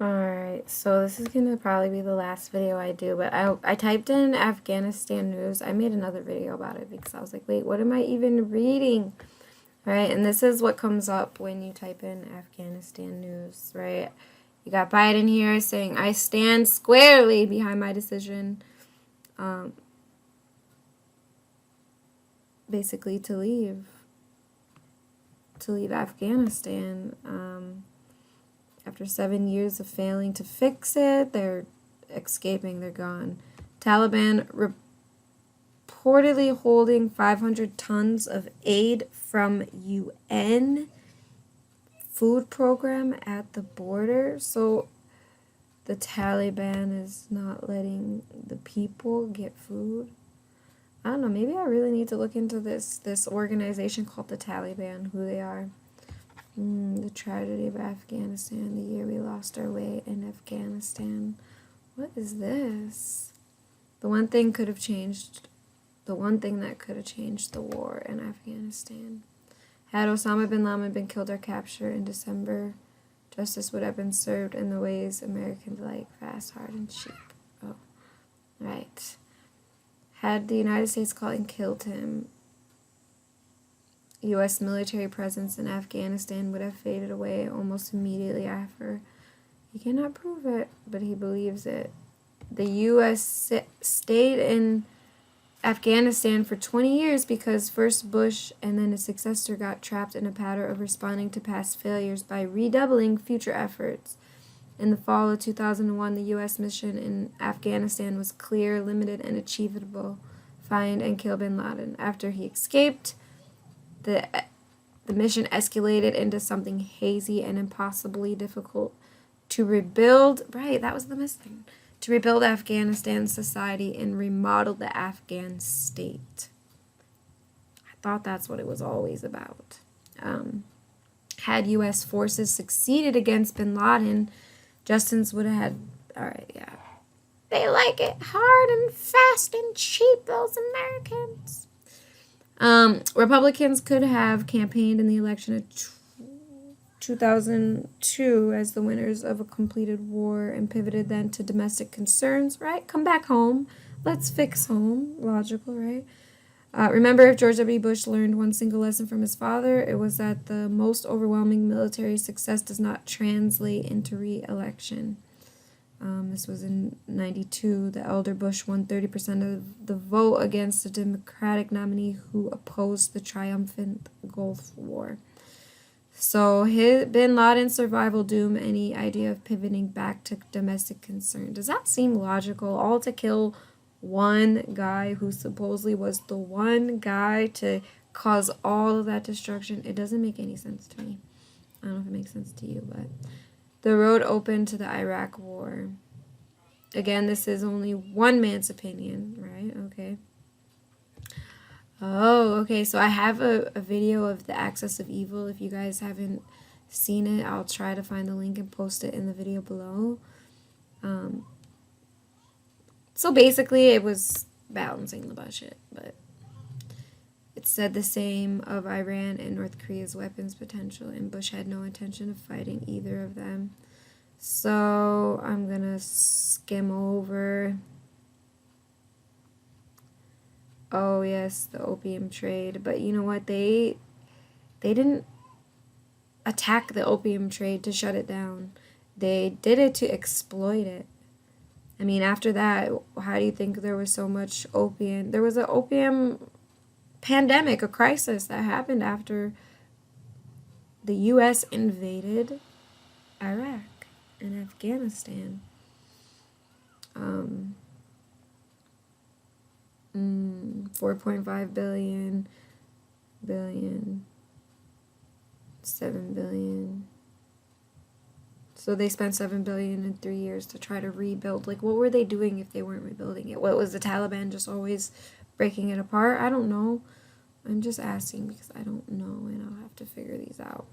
Alright, so this is gonna probably be the last video I do, but I typed in Afghanistan news. I made another video about it because I was like, wait, what am I even reading? Right, and this is what comes up when you type in Afghanistan news, right? You got Biden here saying, I stand squarely behind my decision, basically to leave Afghanistan. After 7 years of failing to fix it, they're escaping, they're gone. Taliban reportedly holding 500 tons of aid from UN food program at the border. So the Taliban is not letting the people get food. I don't know, maybe I really need to look into this organization called the Taliban, who they are. The tragedy of Afghanistan, the year we lost our way in Afghanistan. What is this? The one thing that could have changed the war in Afghanistan. Had Osama bin Laden been killed or captured in December, justice would have been served in the ways Americans like, fast, hard, and cheap. Oh, right. Had the United States caught and killed him, U.S. military presence in Afghanistan would have faded away almost immediately after. He cannot prove it, but he believes it. The U.S. stayed in Afghanistan for 20 years because first Bush and then his successor got trapped in a pattern of responding to past failures by redoubling future efforts. In the fall of 2001, the U.S. mission in Afghanistan was clear, limited, and achievable. Find and kill bin Laden. After he escaped, the mission escalated into something hazy and impossibly difficult to rebuild. Right, that was the missing. To rebuild Afghanistan society and remodel the Afghan state. I thought that's what it was always about. Had U.S. forces succeeded against bin Laden, Justin's would have had, all right, yeah. They like it hard and fast and cheap, those Americans. Republicans could have campaigned in the election of 2002 as the winners of a completed war and pivoted then to domestic concerns, right? Come back home. Let's fix home. Logical, right? Remember, if George W. Bush learned one single lesson from his father, it was that the most overwhelming military success does not translate into re-election. This was in 92. The elder Bush won 30% of the vote against the Democratic nominee who opposed the triumphant Gulf War. So bin Laden's survival doom any idea of pivoting back to domestic concern. Does that seem logical? All to kill one guy who supposedly was the one guy to cause all of that destruction? It doesn't make any sense to me. I don't know if it makes sense to you, but the road open to the Iraq War. Again, this is only one man's opinion, right? Okay. Oh, okay. So I have a video of the Axis of Evil. If you guys haven't seen it, I'll try to find the link and post it in the video below. So basically, it was balancing the budget, but it said the same of Iran and North Korea's weapons potential, and Bush had no intention of fighting either of them. So I'm gonna skim over. Oh yes, the opium trade. But you know what? They didn't attack the opium trade to shut it down. They did it to exploit it. I mean, after that, how do you think there was so much opium? There was an opium pandemic, a crisis that happened after the U.S. invaded Iraq and Afghanistan. 4.5 billion, 7 billion. So they spent 7 billion in 3 years to try to rebuild. Like, what were they doing if they weren't rebuilding it? What was the Taliban just always breaking it apart? I don't know. I'm just asking because I don't know, and I'll have to figure these out.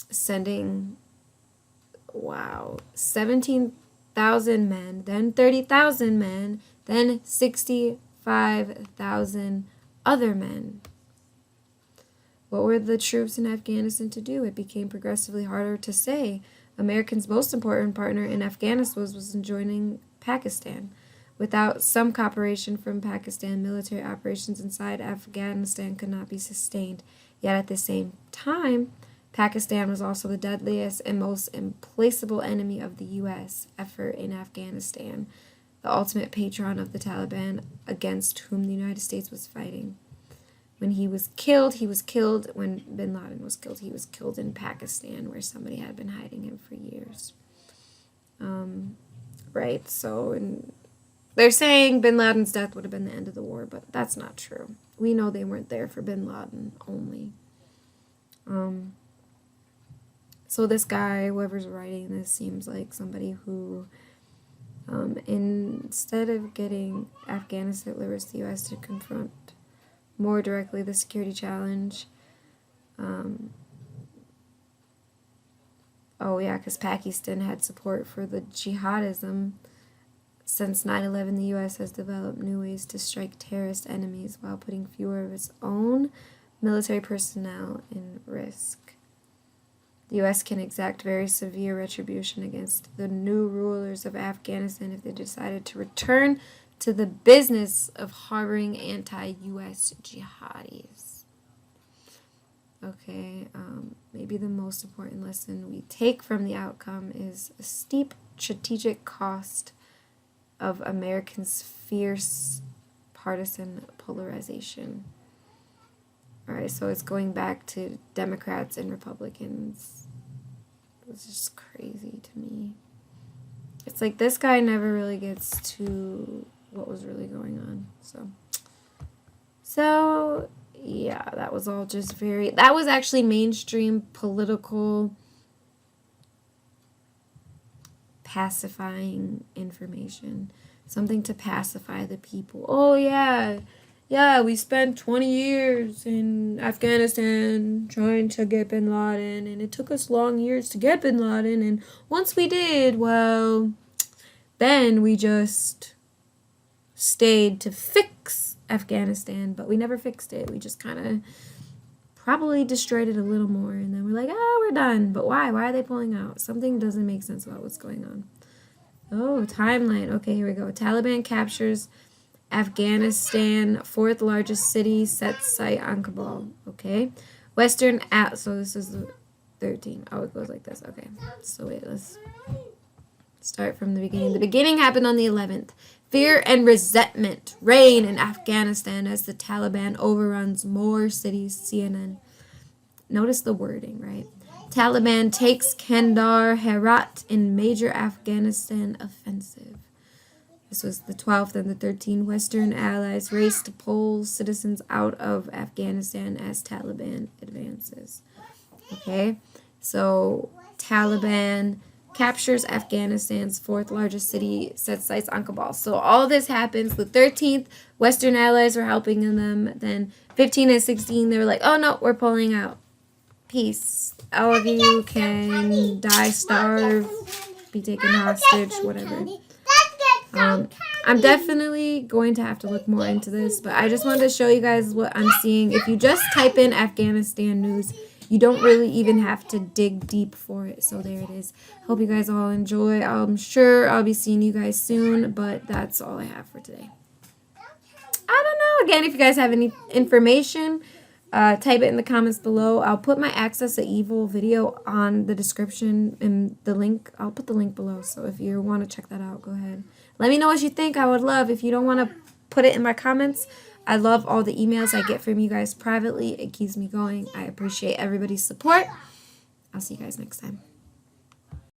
Sending, wow, 17,000 men, then 30,000 men, then 65,000 other men. What were the troops in Afghanistan to do? It became progressively harder to say. America's most important partner in Afghanistan was in joining Pakistan. Without some cooperation from Pakistan, military operations inside Afghanistan could not be sustained. Yet at the same time, Pakistan was also the deadliest and most implacable enemy of the U.S. effort in Afghanistan, the ultimate patron of the Taliban against whom the United States was fighting. When he was killed. When bin Laden was killed, he was killed in Pakistan, where somebody had been hiding him for years. Right, so they're saying bin Laden's death would have been the end of the war, but that's not true. We know they weren't there for bin Laden only. So this guy, whoever's writing this, seems like somebody who, instead of getting Afghanistan, liberates the U.S. to confront more directly the security challenge. Because Pakistan had support for the jihadism. Since 9/11, the U.S. has developed new ways to strike terrorist enemies while putting fewer of its own military personnel in risk. The U.S. can exact very severe retribution against the new rulers of Afghanistan if they decided to return to the business of harboring anti-U.S. jihadis. Okay, maybe the most important lesson we take from the outcome is a steep strategic cost of Americans' fierce partisan polarization. Alright, so it's going back to Democrats and Republicans. It was just crazy to me. It's like this guy never really gets to what was really going on. So yeah, that was all just that was actually mainstream political pacifying information. Something to pacify the people. Oh yeah, we spent 20 years in Afghanistan trying to get bin Laden, and it took us long years to get bin Laden, and once we did, well, then we just stayed to fix Afghanistan, but we never fixed it. We just kind of probably destroyed it a little more, and then we're like, we're done. But why? Why are they pulling out? Something doesn't make sense about what's going on. Oh, timeline. Okay, here we go. Taliban captures Afghanistan, fourth largest city, sets sight on Kabul. Okay. So this is the 13. Oh, it goes like this. Okay. So wait, let's start from the beginning. The beginning happened on the 11th. Fear and resentment reign in Afghanistan as the Taliban overruns more cities. CNN. Notice the wording, right? Taliban takes Kandahar, Herat in major Afghanistan offensive. This was the 12th and the 13th. Western allies race to pull citizens out of Afghanistan as Taliban advances. Okay, so Taliban captures Afghanistan's fourth largest city, sets sights on Kabul. So all this happens. The 13th, Western allies were helping them. Then 15 and 16, they were like, oh no, we're pulling out. Peace. All of you can die, starve, be taken hostage, whatever. I'm definitely going to have to look more into this, but I just wanted to show you guys what I'm seeing. If you just type in Afghanistan news, you don't really even have to dig deep for it. So there it is. Hope you guys all enjoy. I'm sure I'll be seeing you guys soon, but that's all I have for today. I don't know. Again, if you guys have any information, type it in the comments below. I'll put my Access to Evil video on the description and the link. I'll put the link below. So if you want to check that out, go ahead. Let me know what you think. I would love if you don't want to put it in my comments. I love all the emails I get from you guys privately. It keeps me going. I appreciate everybody's support. I'll see you guys next time.